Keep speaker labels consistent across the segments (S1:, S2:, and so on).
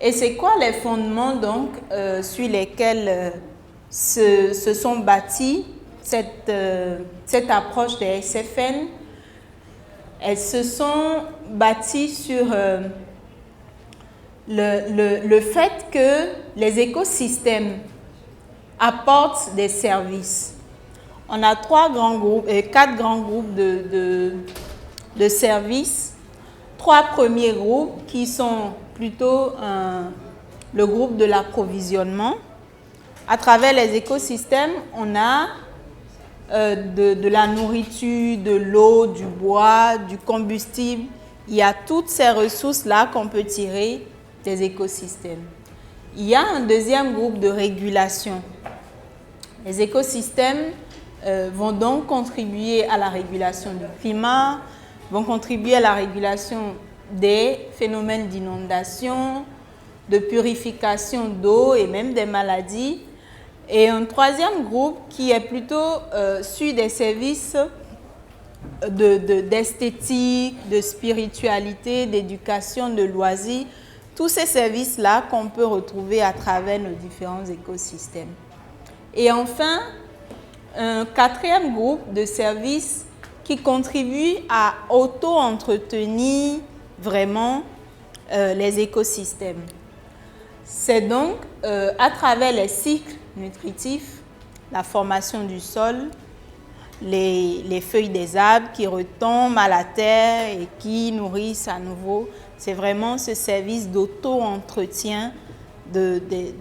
S1: Et c'est quoi les fondements donc sur lesquels se sont bâtis cette approche des SFN? Elles se sont bâties sur le fait que les écosystèmes apportent des services. On a quatre grands groupes de services. 3 premiers groupes qui sont plutôt le groupe de l'approvisionnement. À travers les écosystèmes, on a de la nourriture, de l'eau, du bois, du combustible. Il y a toutes ces ressources-là qu'on peut tirer des écosystèmes. Il y a un deuxième groupe de régulation. Les écosystèmes vont donc contribuer à la régulation du climat, vont contribuer à la régulation des phénomènes d'inondation, de purification d'eau et même des maladies. Et un troisième groupe qui est plutôt sur des services d'esthétique, de spiritualité, d'éducation, de loisirs, tous ces services-là qu'on peut retrouver à travers nos différents écosystèmes. Et enfin, un quatrième groupe de services qui contribuent à auto-entretenir vraiment les écosystèmes. C'est donc à travers les cycles nutritifs, la formation du sol, les feuilles des arbres qui retombent à la terre et qui nourrissent à nouveau. C'est vraiment ce service d'auto-entretien des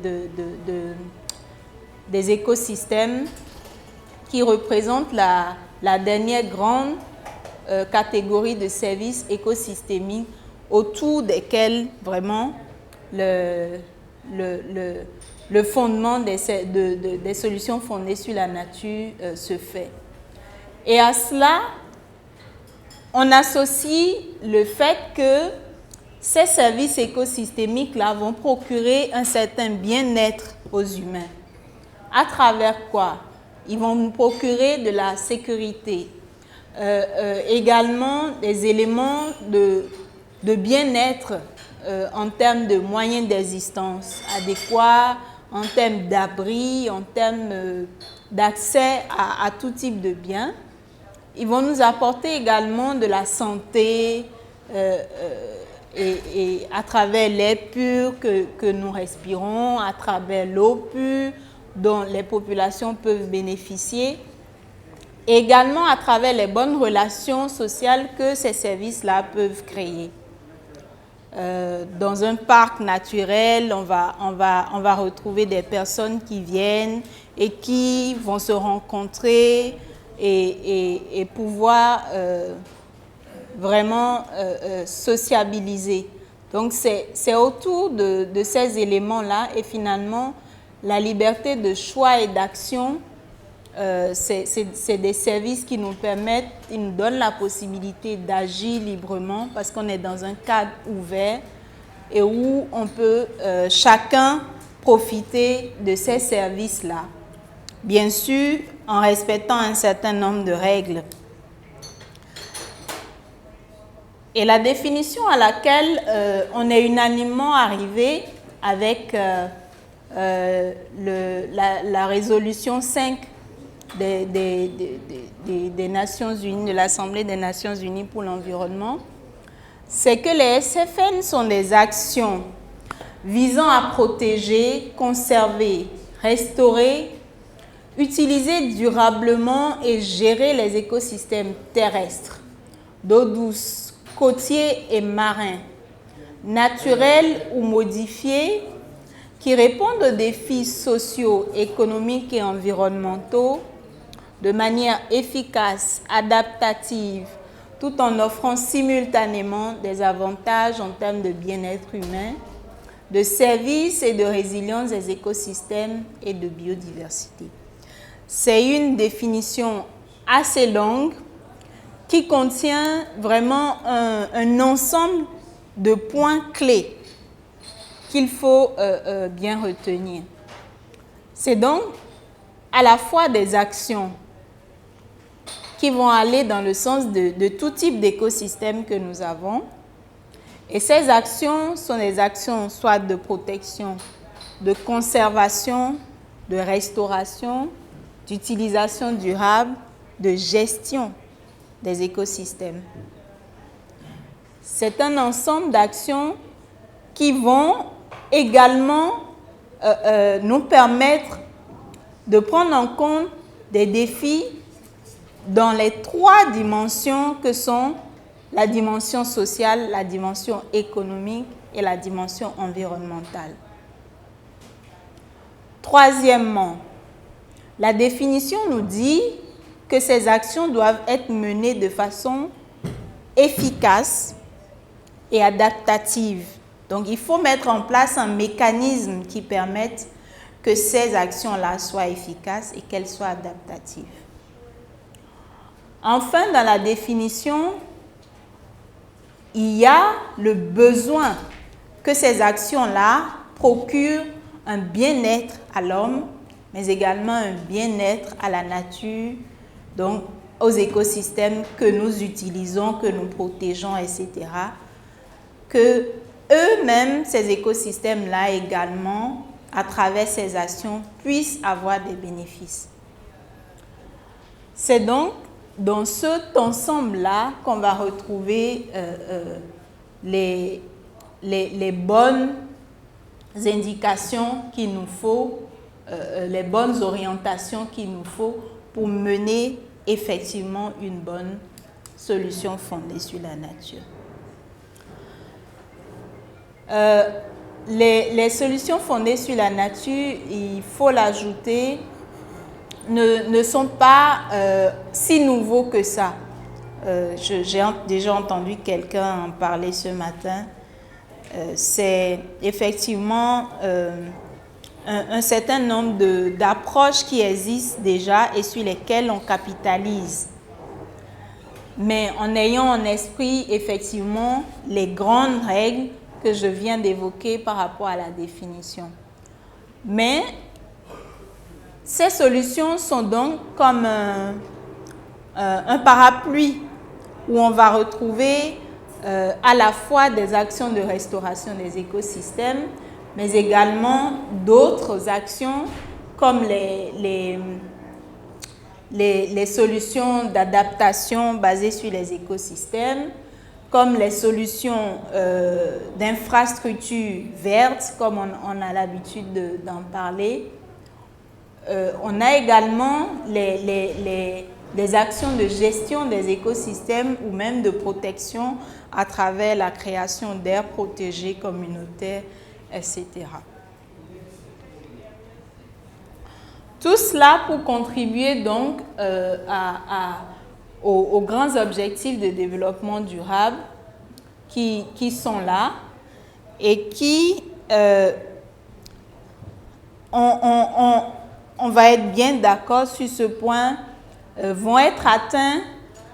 S1: écosystèmes qui représente la dernière grande catégorie de services écosystémiques autour desquels vraiment le fondement des solutions fondées sur la nature se fait. Et à cela, on associe le fait que ces services écosystémiques-là vont procurer un certain bien-être aux humains. À travers quoi? Ils vont nous procurer de la sécurité, également des éléments de bien-être en termes de moyens d'existence adéquats, en termes d'abri, en termes d'accès à tout type de biens. Ils vont nous apporter également de la santé et à travers l'air pur que nous respirons, à travers l'eau pure dont les populations peuvent bénéficier, et également à travers les bonnes relations sociales que ces services-là peuvent créer. Dans un parc naturel, on va retrouver des personnes qui viennent et qui vont se rencontrer et pouvoir vraiment sociabiliser. Donc c'est autour de ces éléments-là et finalement la liberté de choix et d'action, c'est des services qui nous permettent, ils nous donnent la possibilité d'agir librement parce qu'on est dans un cadre ouvert et où on peut chacun profiter de ces services-là. Bien sûr, en respectant un certain nombre de règles. Et la définition à laquelle on est unanimement arrivé avec la résolution 5 des Nations Unies, de l'Assemblée des Nations Unies pour l'environnement, c'est que les SFN sont des actions visant à protéger, conserver, restaurer, utiliser durablement et gérer les écosystèmes terrestres, d'eau douce, côtiers et marins, naturels ou modifiés, qui répondent aux défis sociaux, économiques et environnementaux de manière efficace, adaptative, tout en offrant simultanément des avantages en termes de bien-être humain, de services et de résilience des écosystèmes et de biodiversité. C'est une définition assez longue qui contient vraiment un ensemble de points clés qu'il faut bien retenir. C'est donc à la fois des actions qui vont aller dans le sens de tout type d'écosystème que nous avons Et ces actions sont des actions soit de protection, de conservation, de restauration, d'utilisation durable, de gestion des écosystèmes. C'est un ensemble d'actions qui vont également nous permettre de prendre en compte des défis dans les 3 dimensions que sont la dimension sociale, la dimension économique et la dimension environnementale. Troisièmement, la définition nous dit que ces actions doivent être menées de façon efficace et adaptative. Donc, il faut mettre en place un mécanisme qui permette que ces actions-là soient efficaces et qu'elles soient adaptatives. Enfin, dans la définition, il y a le besoin que ces actions-là procurent un bien-être à l'homme, mais également un bien-être à la nature, donc aux écosystèmes que nous utilisons, que nous protégeons, etc. Que eux-mêmes, ces écosystèmes-là également, à travers ces actions, puissent avoir des bénéfices. C'est donc dans cet ensemble-là qu'on va retrouver les bonnes indications qu'il nous faut, les bonnes orientations qu'il nous faut pour mener effectivement une bonne solution fondée sur la nature. Les solutions fondées sur la nature, il faut l'ajouter, ne sont pas si nouveaux que ça. J'ai déjà entendu quelqu'un en parler ce matin. C'est effectivement un certain nombre d'approches qui existent déjà et sur lesquelles on capitalise. Mais en ayant en esprit effectivement les grandes règles que je viens d'évoquer par rapport à la définition. Mais ces solutions sont donc comme un parapluie où on va retrouver à la fois des actions de restauration des écosystèmes, mais également d'autres actions comme les solutions d'adaptation basées sur les écosystèmes, comme les solutions d'infrastructures vertes, comme on a l'habitude d'en parler. On a également les actions de gestion des écosystèmes ou même de protection à travers la création d'aires protégées communautaires, etc. Tout cela pour contribuer donc aux grands objectifs de développement durable qui sont là et qui, on va être bien d'accord sur ce point, vont être atteints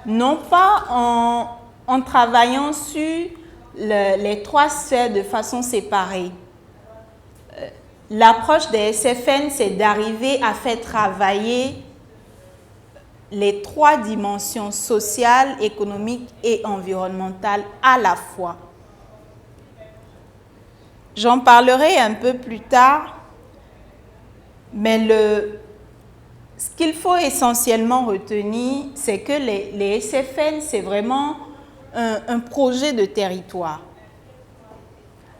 S1: non pas en travaillant sur les 3 sphères de façon séparée. L'approche des SFN, c'est d'arriver à faire travailler les 3 dimensions sociales, économiques et environnementales à la fois. J'en parlerai un peu plus tard, mais ce qu'il faut essentiellement retenir, c'est que les SFN, c'est vraiment un projet de territoire.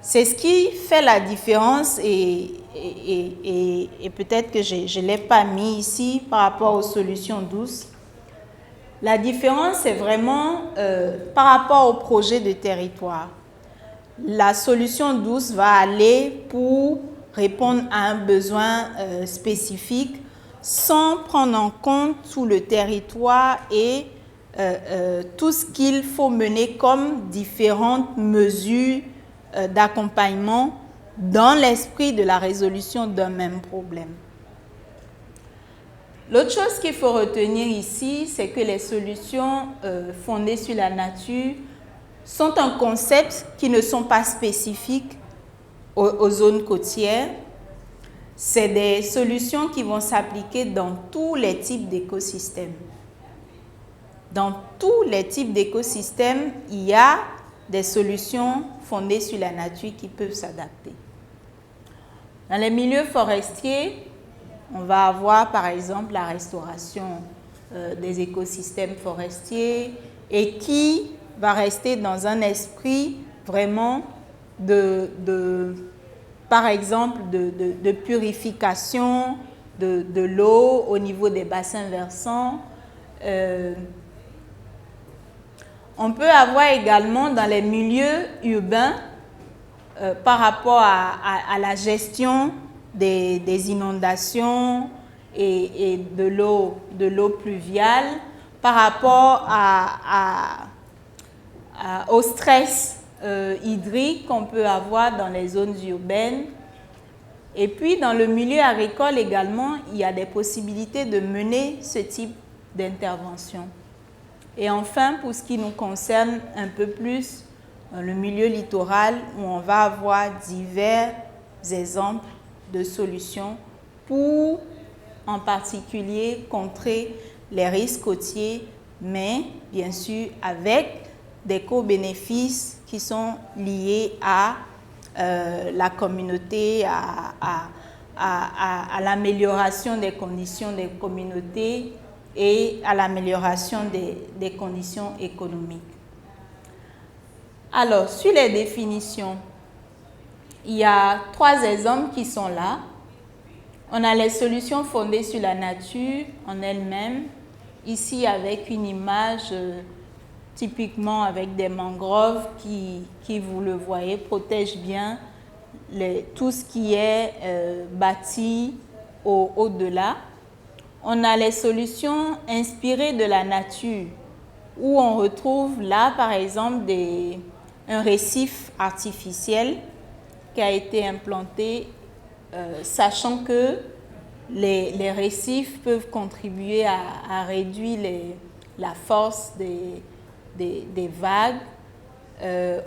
S1: C'est ce qui fait la différence et peut-être que je ne l'ai pas mis ici par rapport aux solutions douces. La différence, c'est vraiment par rapport au projet de territoire. La solution douce va aller pour répondre à un besoin spécifique sans prendre en compte tout le territoire et tout ce qu'il faut mener comme différentes mesures d'accompagnement dans l'esprit de la résolution d'un même problème. L'autre chose qu'il faut retenir ici, c'est que les solutions fondées sur la nature sont un concept qui ne sont pas spécifiques aux zones côtières. C'est des solutions qui vont s'appliquer dans tous les types d'écosystèmes. Dans tous les types d'écosystèmes, il y a des solutions fondées sur la nature qui peuvent s'adapter. Dans les milieux forestiers, on va avoir par exemple la restauration des écosystèmes forestiers et qui va rester dans un esprit vraiment par exemple, de purification de l'eau au niveau des bassins versants. On peut avoir également dans les milieux urbains, par rapport à la gestion des inondations et de l'eau pluviale, par rapport au stress hydrique qu'on peut avoir dans les zones urbaines. Et puis dans le milieu agricole également, il y a des possibilités de mener ce type d'intervention. Et enfin, pour ce qui nous concerne un peu plus, dans le milieu littoral, où on va avoir divers exemples de solutions pour, en particulier, contrer les risques côtiers, mais bien sûr avec des co-bénéfices qui sont liés à la communauté, à l'amélioration des conditions des communautés et à l'amélioration des conditions économiques. Alors, sur les définitions, il y a 3 exemples qui sont là. On a les solutions fondées sur la nature en elle-même, ici avec une image typiquement avec des mangroves qui, vous le voyez, protègent bien tout ce qui est bâti au-delà. On a les solutions inspirées de la nature, où on retrouve là, par exemple, un récif artificiel qui a été implanté, sachant que les récifs peuvent contribuer à réduire la force des vagues.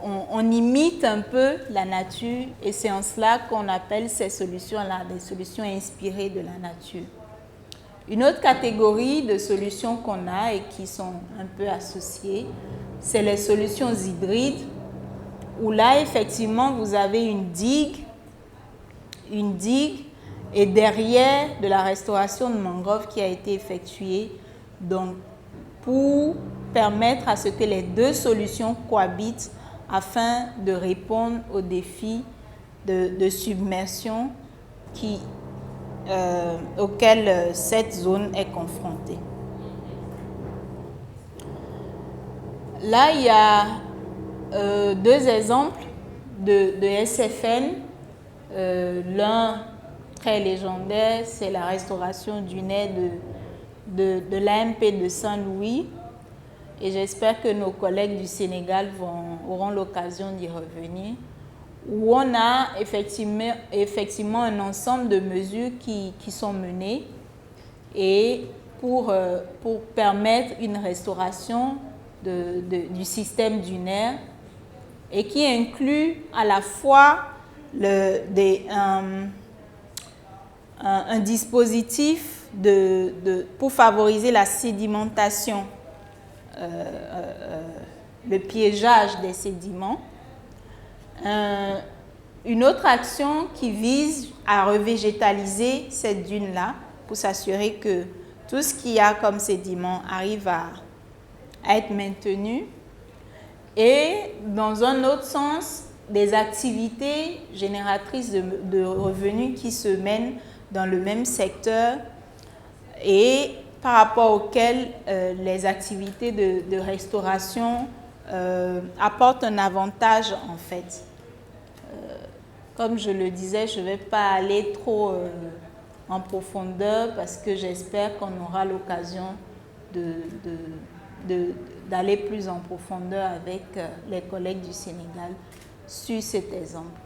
S1: On imite un peu la nature et c'est en cela qu'on appelle ces solutions-là des solutions inspirées de la nature. Une autre catégorie de solutions qu'on a et qui sont un peu associées, c'est les solutions hybrides, où là, effectivement, vous avez une digue et derrière de la restauration de mangroves qui a été effectuée, donc pour permettre à ce que les 2 solutions cohabitent afin de répondre aux défis de submersion auxquels cette zone est confrontée. Là, il y a 2 exemples de SFN. L'un très légendaire, c'est la restauration du nez de l'AMP de Saint-Louis. Et j'espère que nos collègues du Sénégal auront l'occasion d'y revenir, où on a effectivement un ensemble de mesures qui sont menées et pour permettre une restauration du système dunaire et qui inclut à la fois un dispositif pour favoriser la sédimentation, le piégeage des sédiments. Une autre action qui vise à revégétaliser cette dune-là pour s'assurer que tout ce qu'il y a comme sédiment arrive à être maintenu. Et dans un autre sens, des activités génératrices de revenus qui se mènent dans le même secteur et par rapport auxquelles les activités de restauration apportent un avantage en fait. Comme je le disais, je ne vais pas aller trop en profondeur parce que j'espère qu'on aura l'occasion d'aller plus en profondeur avec les collègues du Sénégal sur cet exemple.